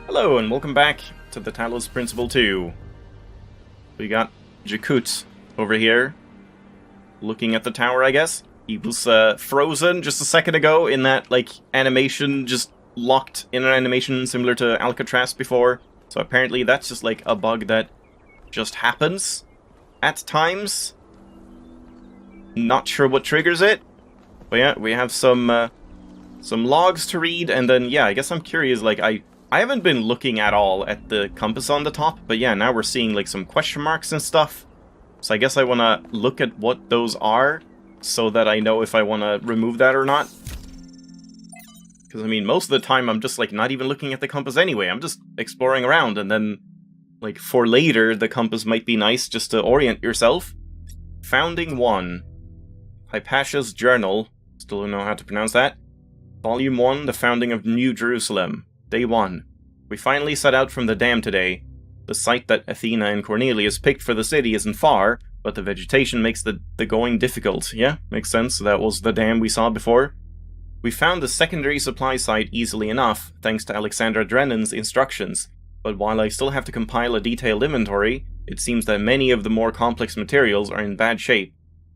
Hello, and welcome back to the Talos Principle 2. We got Jakut over here, looking at the tower, I guess. He was frozen just a second ago in that, animation, just locked in an animation similar to Alcatraz before. So apparently that's just, a bug that just happens at times. Not sure what triggers it. But yeah, we have some logs to read, and then, yeah, I guess I'm curious, I haven't been looking at all at the compass on the top, but yeah, now we're seeing, some question marks and stuff. So I guess I want to look at what those are, so that I know if I want to remove that or not. Because, I mean, most of the time I'm just, not even looking at the compass anyway. I'm just exploring around, and then, for later, the compass might be nice just to orient yourself. Founding 1. Hypatia's Journal. Still don't know how to pronounce that. Volume 1, The Founding of New Jerusalem. Day 1. We finally set out from the dam today. The site that Athena and Cornelius picked for the city isn't far, but the vegetation makes the going difficult. Yeah, makes sense. That was the dam we saw before. We found the secondary supply site easily enough, thanks to Alexandra Drennan's instructions, but while I still have to compile a detailed inventory, it seems that many of the more complex materials are in bad shape.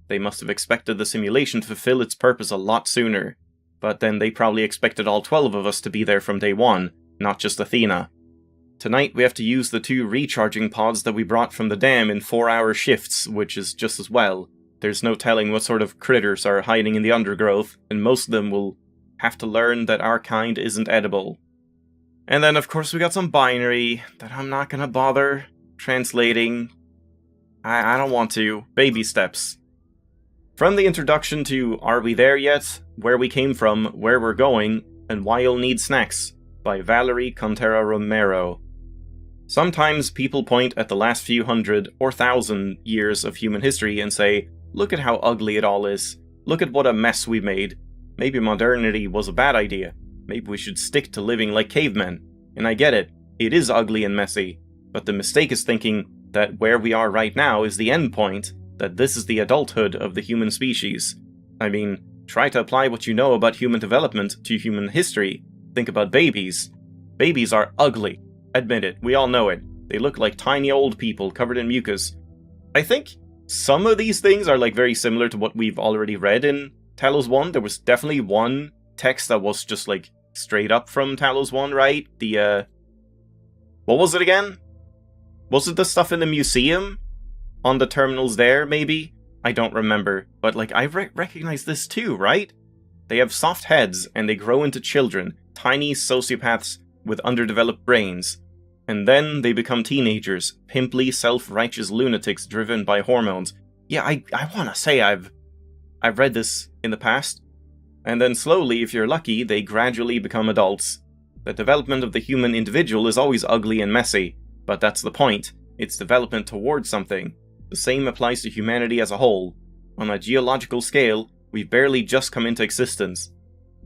They must have expected the simulation to fulfill its purpose a lot sooner. But then they probably expected all 12 of us to be there from day 1, not just Athena. Tonight we have to use the 2 recharging pods that we brought from the dam in 4-hour shifts, which is just as well. There's no telling what sort of critters are hiding in the undergrowth, and most of them will have to learn that our kind isn't edible. And then of course we got some binary that I'm not gonna bother translating. I don't want to. Baby steps. From the introduction to Are We There Yet?, Where We Came From, Where We're Going, and Why You'll Need Snacks, by Valerie Contera Romero. Sometimes people point at the last few hundred or thousand years of human history and say, look at how ugly it all is. Look at what a mess we made. Maybe modernity was a bad idea. Maybe we should stick to living like cavemen. And I get it. It is ugly and messy. But the mistake is thinking that where we are right now is the end point, that this is the adulthood of the human species. I mean, try to apply what you know about human development to human history. Think about babies. Babies are ugly. Admit it, we all know it. They look like tiny old people covered in mucus. I think some of these things are very similar to what we've already read in Talos 1. There was definitely one text that was just straight up from Talos 1, right? What was it again? Was it the stuff in the museum? On the terminals there, maybe? I don't remember, but I recognize this too, right? They have soft heads, and they grow into children, tiny sociopaths with underdeveloped brains. And then they become teenagers, pimply, self-righteous lunatics driven by hormones. Yeah, I wanna say I've read this in the past. And then slowly, if you're lucky, they gradually become adults. The development of the human individual is always ugly and messy, but that's the point. It's development towards something. The same applies to humanity as a whole. On a geological scale, we've barely just come into existence.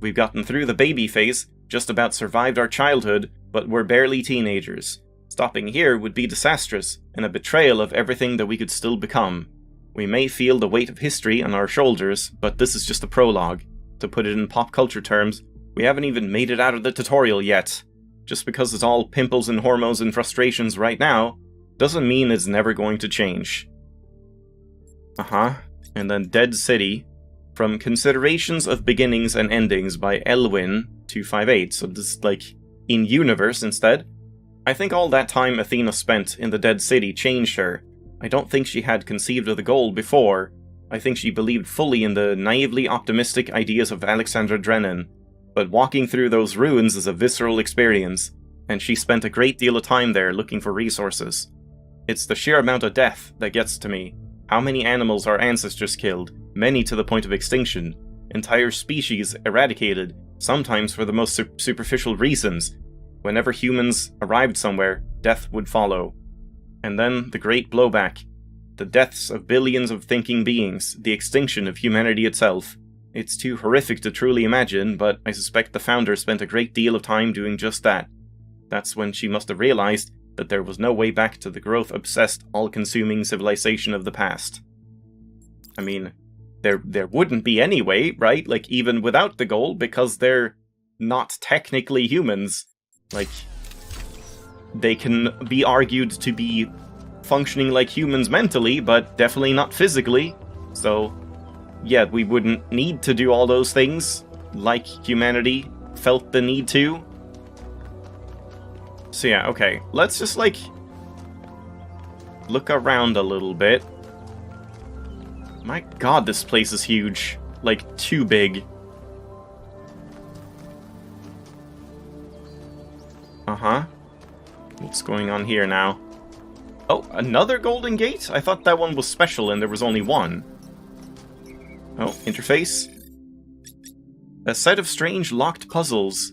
We've gotten through the baby phase, just about survived our childhood, but we're barely teenagers. Stopping here would be disastrous, and a betrayal of everything that we could still become. We may feel the weight of history on our shoulders, but this is just a prologue. To put it in pop culture terms, we haven't even made it out of the tutorial yet. Just because it's all pimples and hormones and frustrations right now, doesn't mean it's never going to change. And then Dead City, from Considerations of Beginnings and Endings by Elwin258, so this is in-universe instead. I think all that time Athena spent in the Dead City changed her. I don't think she had conceived of the goal before. I think she believed fully in the naively optimistic ideas of Alexandra Drennan. But walking through those ruins is a visceral experience, and she spent a great deal of time there looking for resources. It's the sheer amount of death that gets to me. How many animals our ancestors killed, many to the point of extinction, entire species eradicated, sometimes for the most superficial reasons. Whenever humans arrived somewhere, death would follow. And then the great blowback. The deaths of billions of thinking beings, the extinction of humanity itself. It's too horrific to truly imagine, but I suspect the founder spent a great deal of time doing just that. That's when she must have realized that there was no way back to the growth-obsessed, all-consuming civilization of the past. I mean, there wouldn't be anyway, right? Even without the goal, because they're not technically humans. they can be argued to be functioning like humans mentally, but definitely not physically. So, yeah, we wouldn't need to do all those things like humanity felt the need to. So yeah, okay. Let's just, like, look around a little bit. My god, this place is huge. Like, too big. Uh-huh. What's going on here now? Oh, another golden gate? I thought that one was special and there was only one. Oh, interface. A set of strange locked puzzles.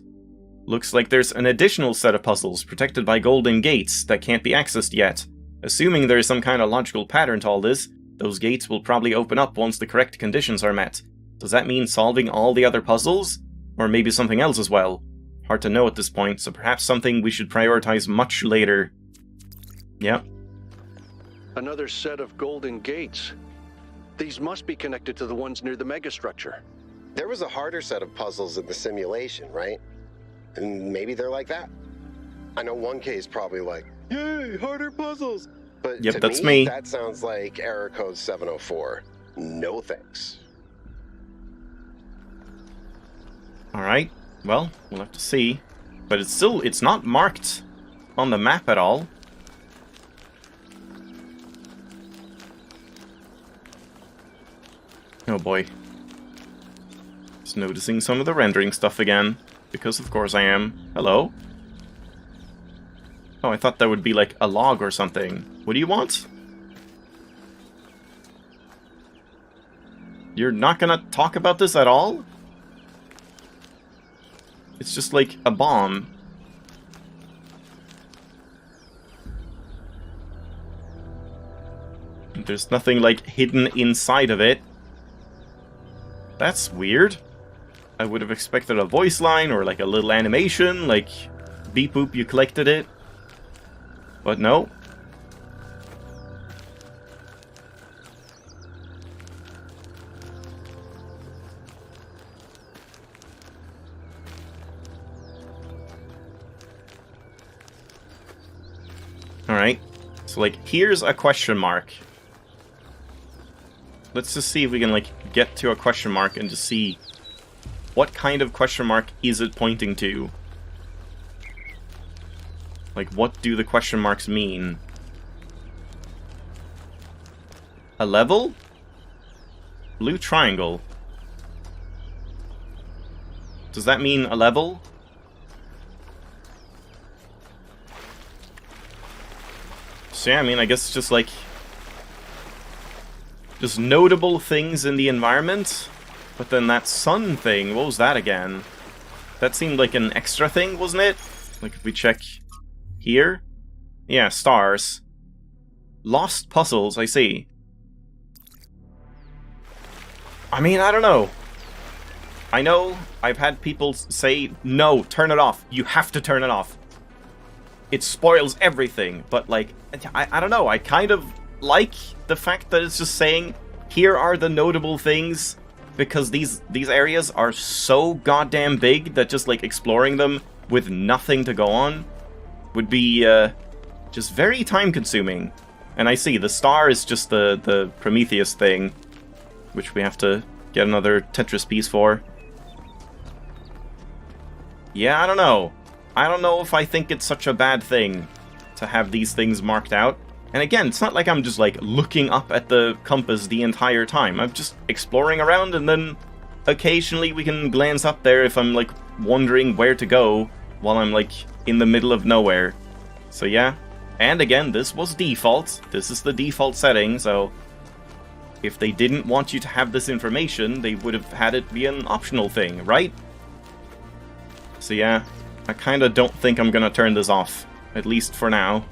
Looks like there's an additional set of puzzles protected by golden gates that can't be accessed yet. Assuming there is some kind of logical pattern to all this, those gates will probably open up once the correct conditions are met. Does that mean solving all the other puzzles? Or maybe something else as well? Hard to know at this point, so perhaps something we should prioritize much later. Yep. Another set of golden gates. These must be connected to the ones near the megastructure. There was a harder set of puzzles in the simulation, right? And maybe they're like that. I know 1K is probably like, yay, harder puzzles! But yep, to that's me. That sounds like error code 704. No thanks. Alright, well, we'll have to see. But it's not marked on the map at all. Oh boy. Just noticing some of the rendering stuff again. Because of course I am. Hello? Oh, I thought that would be like a log or something. What do you want? You're not gonna talk about this at all? It's just like a bomb. There's nothing like hidden inside of it. That's weird. I would have expected a voice line or like a little animation, like beep boop, you collected it. But no. Alright. So like, here's a question mark. Let's just see if we can like get to a question mark and just see what kind of question mark is it pointing to. Like, what do the question marks mean? A level? Blue triangle. Does that mean a level? So yeah, I mean, I guess it's just like... just notable things in the environment. But then that sun thing, what was that again? That seemed like an extra thing, wasn't it? Like, if we check... here? Yeah, stars. Lost puzzles, I see. I mean, I don't know. I know I've had people say, no, turn it off. You have to turn it off. It spoils everything. But, like, I don't know. I kind of like the fact that it's just saying, here are the notable things, because these areas are so goddamn big that just, like, exploring them with nothing to go on would be just very time-consuming. And I see, the star is just the Prometheus thing, which we have to get another Tetris piece for. Yeah, I don't know. I don't know if I think it's such a bad thing to have these things marked out. And again, it's not like I'm just, like, looking up at the compass the entire time. I'm just exploring around, and then occasionally we can glance up there if I'm, like, wondering where to go while I'm, like, in the middle of nowhere. So yeah. And again, this was default. This is the default setting, so if they didn't want you to have this information, they would have had it be an optional thing, right? So yeah, I kinda don't think I'm gonna turn this off, at least for now.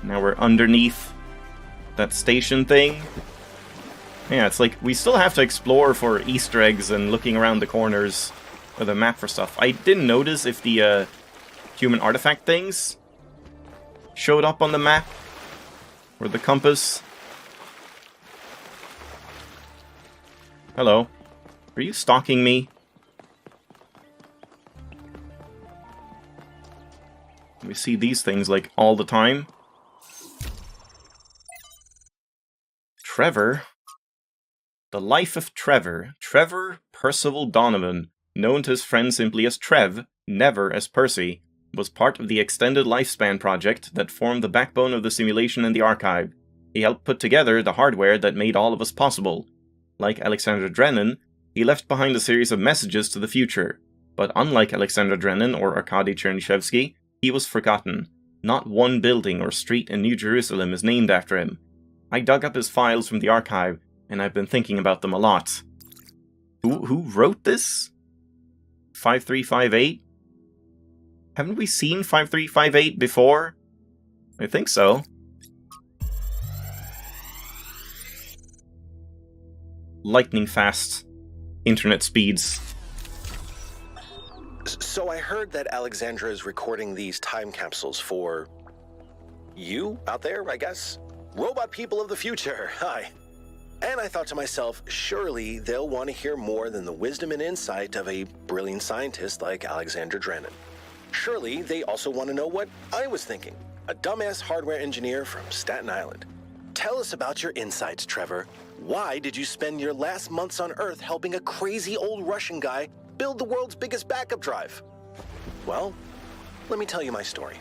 Now we're underneath that station thing. Yeah, it's like, we still have to explore for Easter eggs and looking around the corners of the map for stuff. I didn't notice if the human artifact things showed up on the map, or the compass. Hello. Are you stalking me? We see these things, like, all the time. Trevor? The life of Trevor. Trevor Percival Donovan, known to his friends simply as Trev, never as Percy, was part of the Extended Lifespan project that formed the backbone of the simulation and the archive. He helped put together the hardware that made all of us possible. Like Alexander Drennan, he left behind a series of messages to the future. But unlike Alexander Drennan or Arkady Chernyshevsky, he was forgotten. Not one building or street in New Jerusalem is named after him. I dug up his files from the archive, and I've been thinking about them a lot. Who wrote this? 5358? Haven't we seen 5358 before? I think so. Lightning fast internet speeds. So I heard that Alexandra is recording these time capsules for you out there, I guess? Robot people of the future, hi. And I thought to myself, surely they'll want to hear more than the wisdom and insight of a brilliant scientist like Alexander Drennan. Surely they also want to know what I was thinking, a dumbass hardware engineer from Staten Island. Tell us about your insights, Trevor. Why did you spend your last months on Earth helping a crazy old Russian guy build the world's biggest backup drive? Well, let me tell you my story.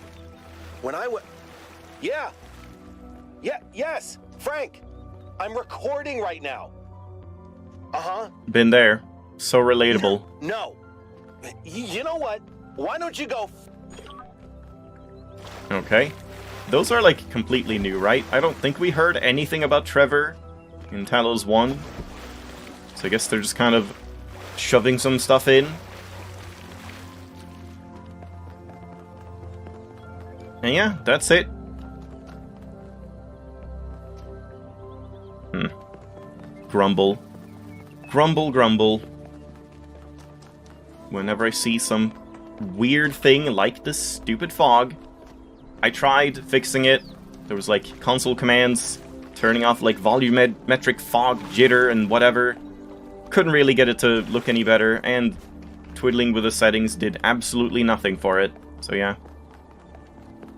When I was... Yes, Frank! I'm recording right now! Uh-huh. Been there. So relatable. No. You know what? Why don't you go... Okay. Those are, like, completely new, right? I don't think we heard anything about Trevor in Talos 1. So I guess they're just kind of shoving some stuff in. And yeah, that's it. Grumble. Grumble, grumble. Whenever I see some weird thing like this stupid fog, I tried fixing it. There was like console commands, turning off like volumetric fog jitter and whatever. Couldn't really get it to look any better, and twiddling with the settings did absolutely nothing for it. So yeah.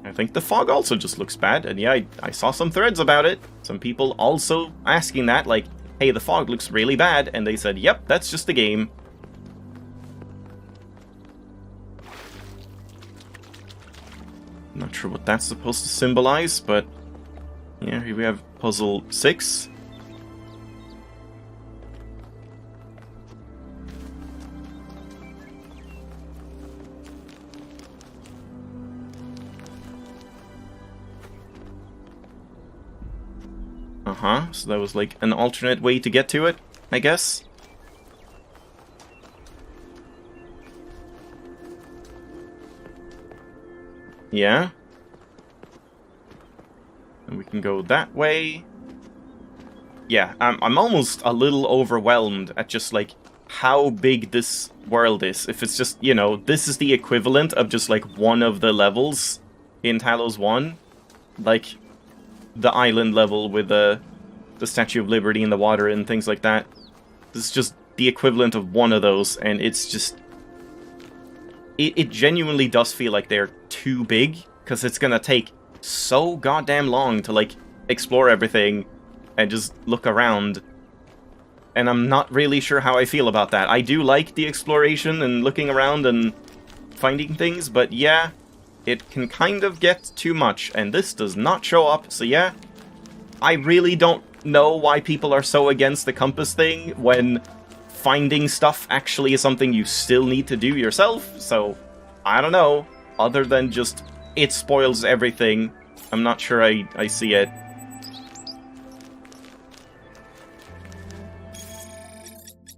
I think the fog also just looks bad, and yeah, I saw some threads about it. Some people also asking that, like, hey, the fog looks really bad, and they said, yep, that's just the game. Not sure what that's supposed to symbolize, but yeah, here we have puzzle 6. Uh-huh, so that was like an alternate way to get to it, I guess. Yeah. And we can go that way. Yeah, I'm almost a little overwhelmed at just, like, how big this world is. If it's just, you know, this is the equivalent of just, like, one of the levels in Talos 1. Like, the island level with the Statue of Liberty in the water and things like that. This is just the equivalent of one of those, and it's just... It genuinely does feel like they're too big, because it's gonna take so goddamn long to, like, explore everything and just look around. And I'm not really sure how I feel about that. I do like the exploration and looking around and finding things, but yeah, it can kind of get too much, and this does not show up, so yeah. I really don't know why people are so against the compass thing when finding stuff actually is something you still need to do yourself, so I don't know. Other than just, it spoils everything, I'm not sure I see it.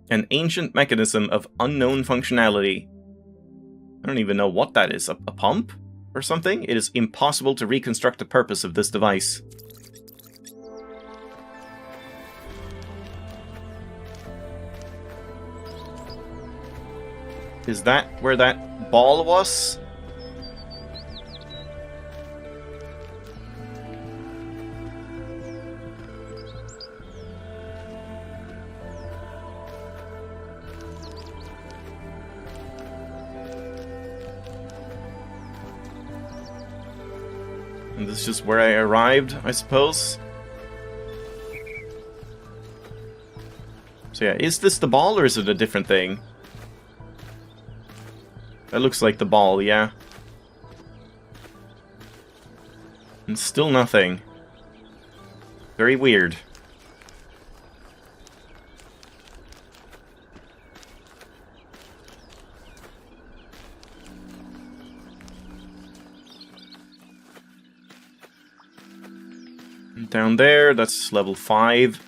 An ancient mechanism of unknown functionality. I don't even know what that is. A pump? Or something? It is impossible to reconstruct the purpose of this device. Is that where that ball was? And this is just where I arrived, I suppose. So yeah, is this the ball or is it a different thing? That looks like the ball, yeah. And still nothing. Very weird. And down there, that's level 5.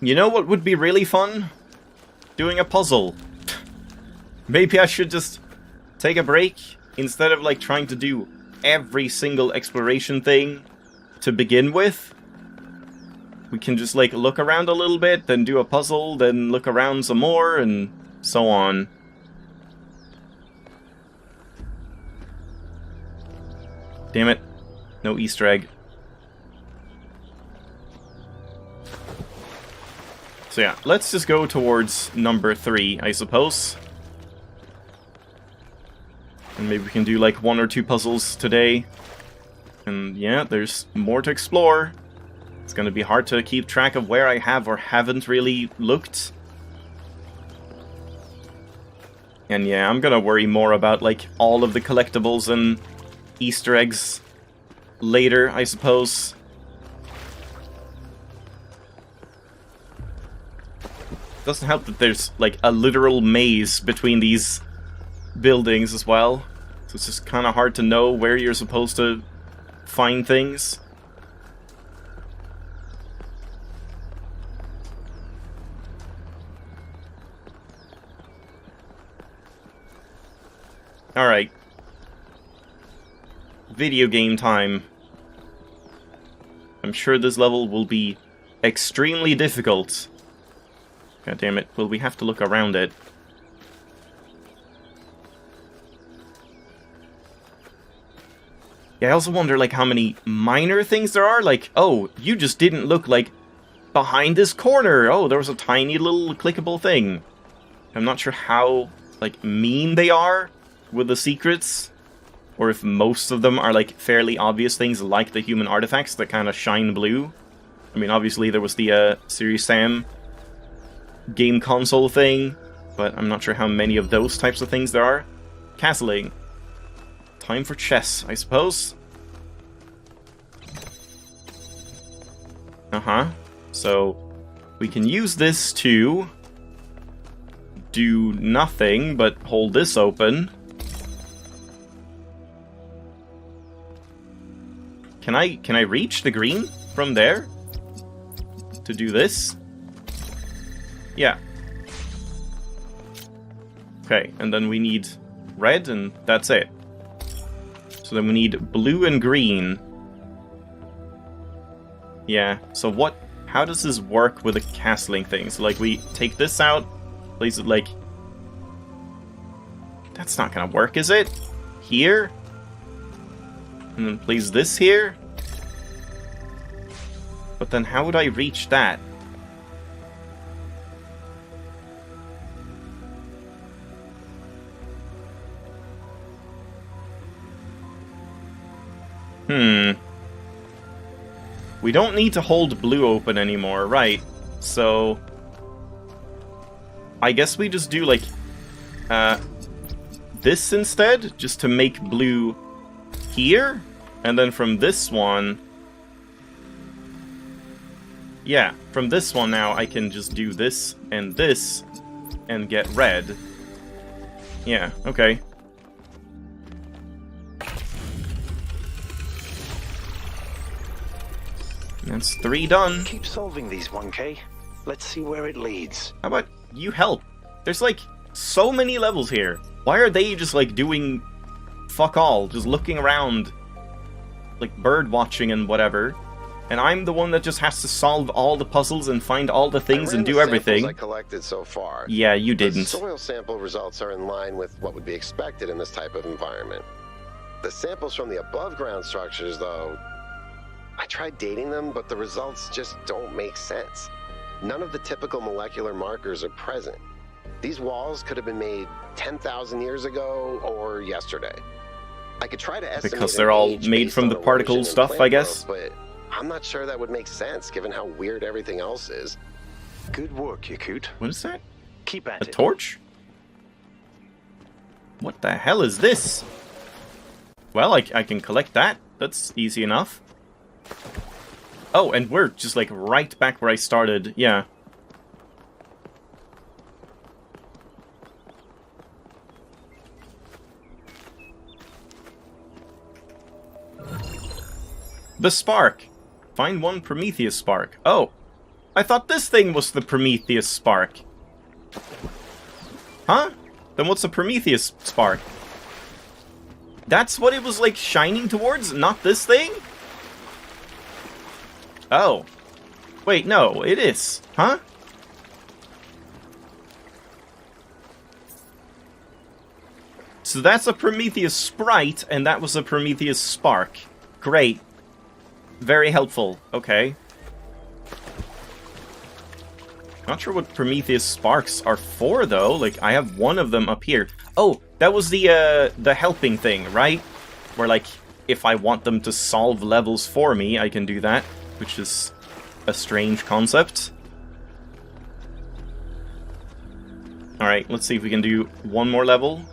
You know what would be really fun? Doing a puzzle. Maybe I should just take a break instead of like trying to do every single exploration thing to begin with. We can just like look around a little bit, then do a puzzle, then look around some more, and so on. Damn it. No Easter egg. So yeah, let's just go towards number 3, I suppose. And maybe we can do like 1 or 2 puzzles today. And yeah, there's more to explore. It's gonna be hard to keep track of where I have or haven't really looked. And yeah, I'm gonna worry more about like all of the collectibles and Easter eggs later, I suppose. Doesn't help that there's like a literal maze between these buildings as well. So it's just kind of hard to know where you're supposed to find things. Alright. Video game time. I'm sure this level will be extremely difficult. God damn it. Will we have to look around it? Yeah, I also wonder, like, how many minor things there are. Like, oh, you just didn't look, like, behind this corner. Oh, there was a tiny little clickable thing. I'm not sure how, like, mean they are with the secrets. Or if most of them are, like, fairly obvious things like the human artifacts that kind of shine blue. I mean, obviously there was the Serious Sam game console thing, but I'm not sure how many of those types of things there are. Castling. Time for chess, I suppose. So, we can use this to do nothing but hold this open. Can I reach the green from there? To do this? Yeah. Okay, and then we need red, and that's it. So then we need blue and green. Yeah, so how does this work with the castling thing? So like we take this out, place it like... That's not gonna work, is it? Here? And then place this here? But then how would I reach that? We don't need to hold blue open anymore, right? So... I guess we just do, like... this instead? Just to make blue here? And then from this one... Yeah, from this one now I can just do this and get red. Yeah, okay. That's 3 done. Keep solving these, 1K. Let's see where it leads. How about you help? There's like so many levels here. Why are they just like doing fuck all, just looking around, like bird watching and whatever? And I'm the one that just has to solve all the puzzles and find all the things and do everything. I collected so far. Yeah, you didn't. The soil sample results are in line with what would be expected in this type of environment. The samples from the above ground structures, though, I tried dating them, but the results just don't make sense. None of the typical molecular markers are present. These walls could have been made 10,000 years ago or yesterday. I could try to estimate Because they're all age made based from on the particle erosion and stuff, plant I guess. growth, but I'm not sure that would make sense given how weird everything else is. Good work, Yakut. What is that? Keep at A it. torch? What the hell is this? Well, I can collect that. That's easy enough. Oh, and we're just like right back where I started. Yeah. The spark. Find one Prometheus spark. Oh. I thought this thing was the Prometheus spark. Huh? Then what's a Prometheus spark? That's what it was like shining towards, not this thing? Oh. Wait, no, it is. Huh? So that's a Prometheus sprite, and that was a Prometheus spark. Great. Very helpful. Okay. Not sure what Prometheus sparks are for, though. Like, I have one of them up here. Oh, that was the helping thing, right? Where, like, if I want them to solve levels for me, I can do that. Which is a strange concept. Alright, let's see if we can do one more level.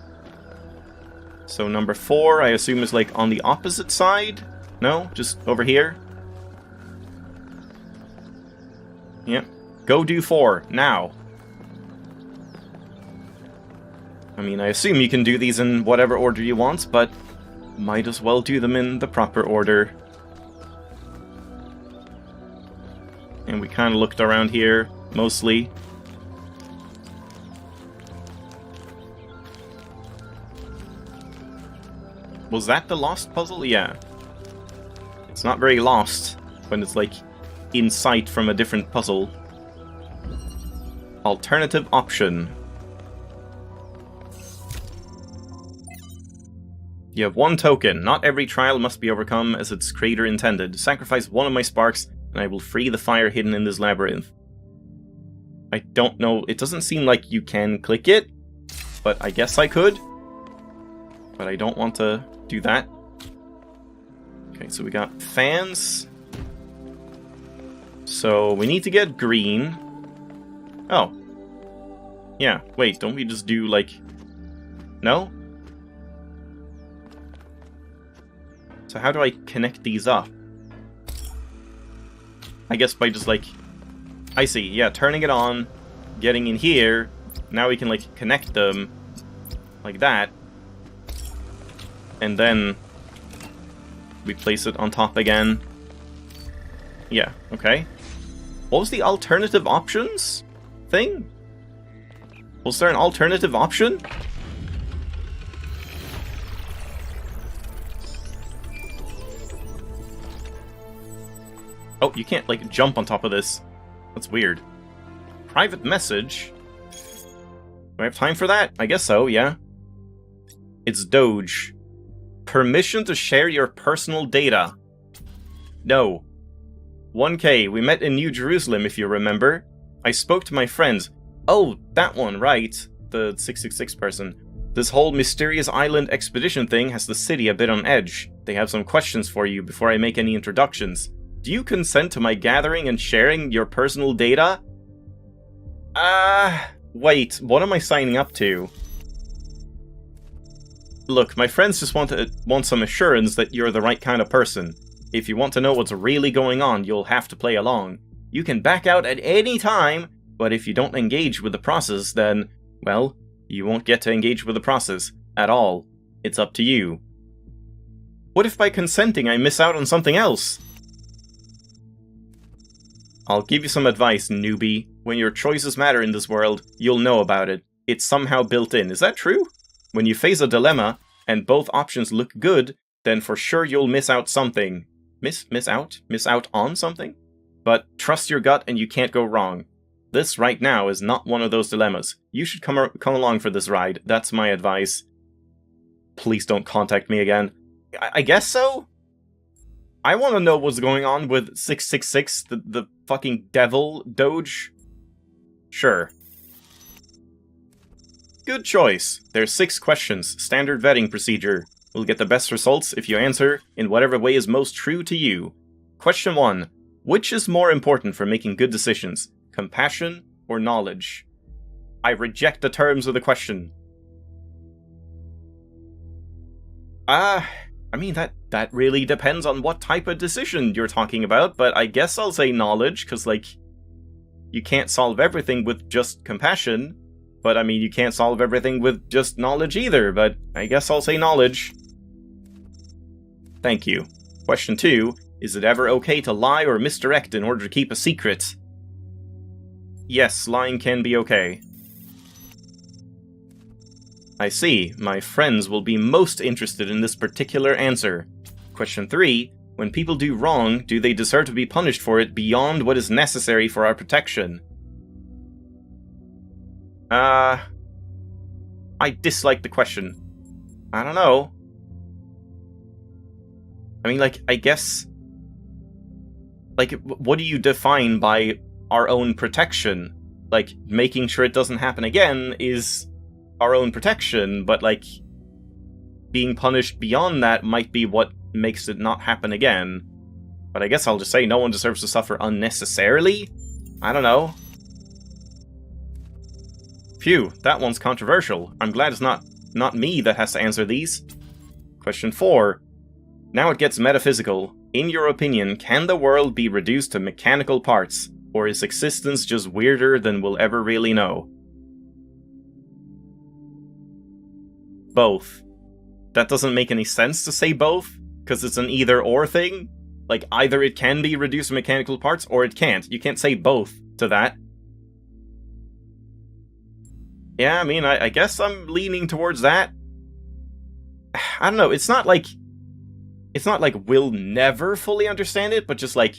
So number 4, I assume, is, like, on the opposite side? No? Just over here? Yep. Go do 4, now. I mean, I assume you can do these in whatever order you want, but might as well do them in the proper order. And we kind of looked around here, mostly. Was that the lost puzzle? Yeah. It's not very lost when it's, like, in sight from a different puzzle. Alternative option. You have 1 token. Not every trial must be overcome as its creator intended. Sacrifice one of my sparks, and I will free the fire hidden in this labyrinth. I don't know. It doesn't seem like you can click it, but I guess I could. But I don't want to do that. Okay, so we got fans. So we need to get green. Oh. Yeah, wait, don't we just do, like... No? So how do I connect these up? I guess by just, like... I see, yeah, turning it on, getting in here, now we can, like, connect them like that. And then we place it on top again. Yeah, okay. What was the alternative options thing? Was there an alternative option? Oh, you can't, like, jump on top of this. That's weird. Private message? Do I have time for that? I guess so, yeah. It's Doge. Permission to share your personal data. No. 1K, we met in New Jerusalem, if you remember. I spoke to my friends. Oh, that one, right. The 666 person. This whole mysterious island expedition thing has the city a bit on edge. They have some questions for you before I make any introductions. Do you consent to my gathering and sharing your personal data? Wait, what am I signing up to? Look, my friends just want some assurance that you're the right kind of person. If you want to know what's really going on, you'll have to play along. You can back out at any time, but if you don't engage with the process, then, well, you won't get to engage with the process at all. It's up to you. What if by consenting I miss out on something else? I'll give you some advice, newbie. When your choices matter in this world, you'll know about it. It's somehow built in. Is that true? When you face a dilemma, and both options look good, then for sure you'll miss out something. Miss out? Miss out on something? But trust your gut and you can't go wrong. This right now is not one of those dilemmas. You should come along for this ride. That's my advice. Please don't contact me again. I guess so? I want to know what's going on with 666, the fucking devil Doge. Sure. Good choice. There's 6 questions. Standard vetting procedure. will get the best results if you answer in whatever way is most true to you. Question 1. Which is more important for making good decisions? Compassion or knowledge? I reject the terms of the question. I mean, that really depends on what type of decision you're talking about, but I guess I'll say knowledge, because, like, you can't solve everything with just compassion, but, I mean, you can't solve everything with just knowledge either, but I guess I'll say knowledge. Thank you. Question 2. Is it ever okay to lie or misdirect in order to keep a secret? Yes, lying can be okay. I see. My friends will be most interested in this particular answer. Question 3. When people do wrong, do they deserve to be punished for it beyond what is necessary for our protection? I dislike the question. I don't know. I mean, like, I guess... Like, what do you define by our own protection? Like, making sure it doesn't happen again is our own protection, but, like, being punished beyond that might be what makes it not happen again. But I guess I'll just say no one deserves to suffer unnecessarily? I don't know. Phew, that one's controversial. I'm glad it's not me that has to answer these. Question 4. Now it gets metaphysical. In your opinion, can the world be reduced to mechanical parts, or is existence just weirder than we'll ever really know? Both. That doesn't make any sense to say both, because it's an either-or thing. Like, either it can be reduced to mechanical parts, or it can't. You can't say both to that. Yeah, I mean, I guess I'm leaning towards that. I don't know, it's not like we'll never fully understand it, but just like,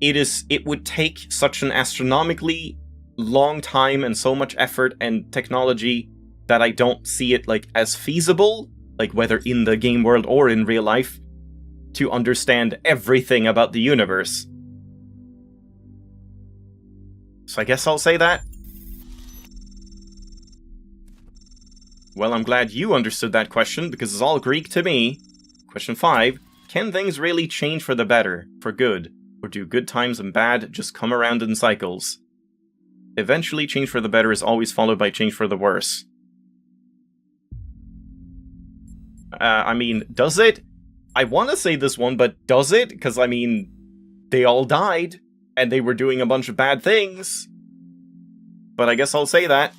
it would take such an astronomically long time and so much effort and technology that I don't see it, like, as feasible, like, whether in the game world or in real life, to understand everything about the universe. So I guess I'll say that. Well, I'm glad you understood that question, because it's all Greek to me. Question 5. Can things really change for the better, for good? Or do good times and bad just come around in cycles? Eventually, change for the better is always followed by change for the worse. I mean, does it? I want to say this one, but does it? Because, I mean, they all died, and they were doing a bunch of bad things. But I guess I'll say that.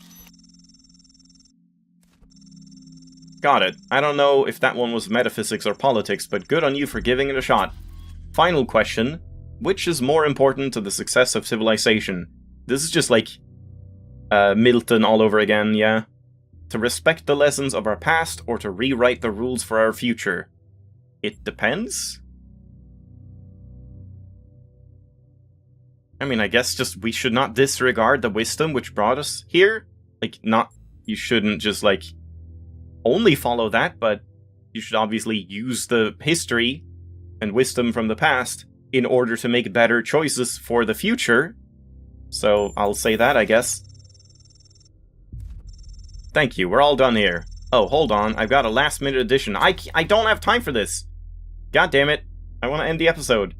Got it. I don't know if that one was metaphysics or politics, but good on you for giving it a shot. Final question. Which is more important to the success of civilization? This is just like Milton all over again, yeah? To respect the lessons of our past, or to rewrite the rules for our future? It depends? I mean, I guess just we should not disregard the wisdom which brought us here. Like, you shouldn't just, like, only follow that, but you should obviously use the history and wisdom from the past in order to make better choices for the future. So, I'll say that, I guess. Thank you, we're all done here. Oh, hold on, I've got a last-minute addition. I don't have time for this! God damn it, I want to end the episode.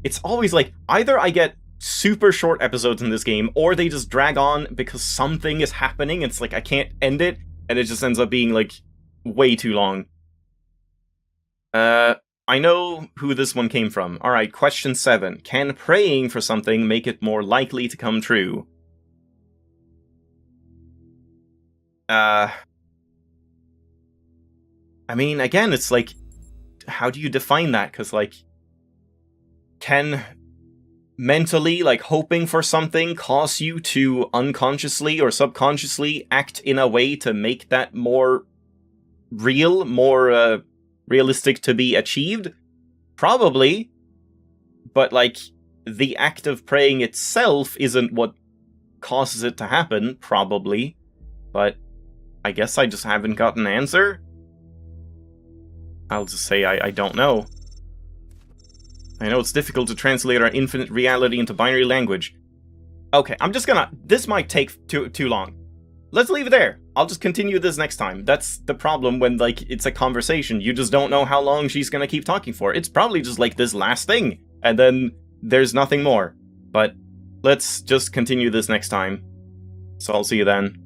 It's always like, either I get super short episodes in this game, or they just drag on because something is happening, it's like I can't end it, and it just ends up being, like, way too long. I know who this one came from. Alright, question 7. Can praying for something make it more likely to come true? I mean, again, it's like, how do you define that? Because, like, can mentally, like, hoping for something cause you to unconsciously or subconsciously act in a way to make that more real, more realistic to be achieved? Probably. But, like, the act of praying itself isn't what causes it to happen, probably. But I guess I just haven't got an answer. I'll just say I don't know. I know it's difficult to translate our infinite reality into binary language. Okay, I'm just gonna... This might take too long. let's leave it there. I'll just continue this next time. That's the problem when, like, it's a conversation. You just don't know how long she's gonna keep talking for. It's probably just, like, this last thing, and then there's nothing more. But let's just continue this next time. So I'll see you then.